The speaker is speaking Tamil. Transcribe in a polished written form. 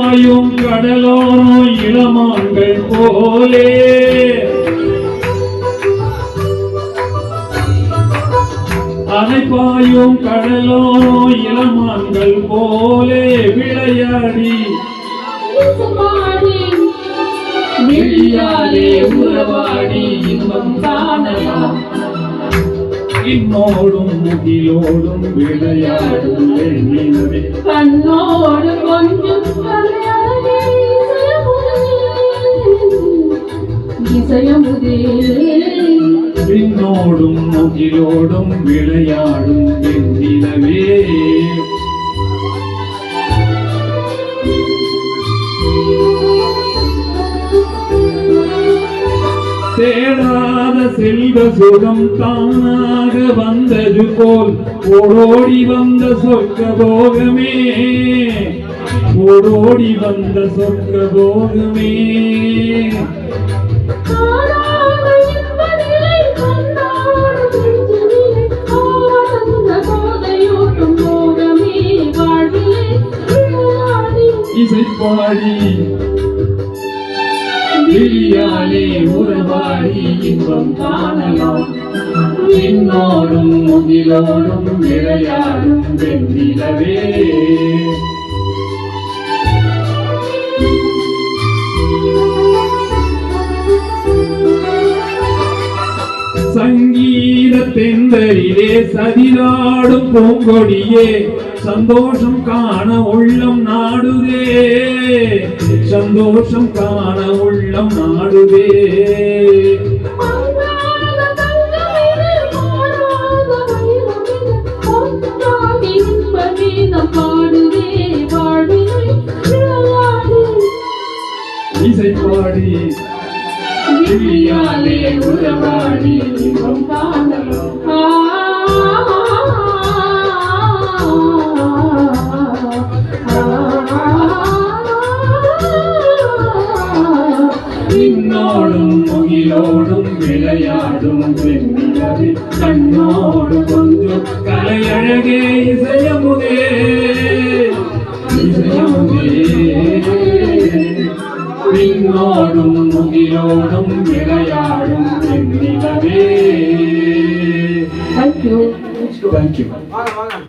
அலைப்பாயும் கடலோரோ இளமான்கள் போலே அலைப்பாயும் கடலோரோ இளமான்கள் போலே விளையாடி விழியாலே உறவாடி இன்பம் காணலாம் இன்னோடும் முகிலோடும் விளையாடும் வெண்ணிலவே கண்ணோடு கொஞ்சம் இசையமுதே விண்ணோடும் முகிலோடும் விளையாடும் வெண்ணிலவே தேடாத செல்வ சுகம் தானாக வந்தது போல் ஓடோடி வந்த சொர்க்க போகமே ஓடோடி வந்த சொர்க்க போகமே இசைப்பாடி விழியாலே உறவாடி இன்பம் காணலாம் இன்னோடும் முகிலோடும் விளையாடும் வெண்ணிலவே சங்கீத தென்றலிலே சதிராடும் பூங்கொடியே சந்தோஷம் காண உள்ளம் நாடுதே சந்தோஷம் காண உள்ளம் நாடுதே இசைப்பாடி விழியாலே உறவாடி இன்பம் காணலாம் இன்னோடும் முகிலோடும் விளையாடும் வெண்ணிலவே கண்ணோடு கொஞ்சம் கலையழகே இசையமுதே இசையமுதே விண்ணோடும் முகிலோடும் விளையாடும் வெண்ணிலவே. Thank you. Thank you.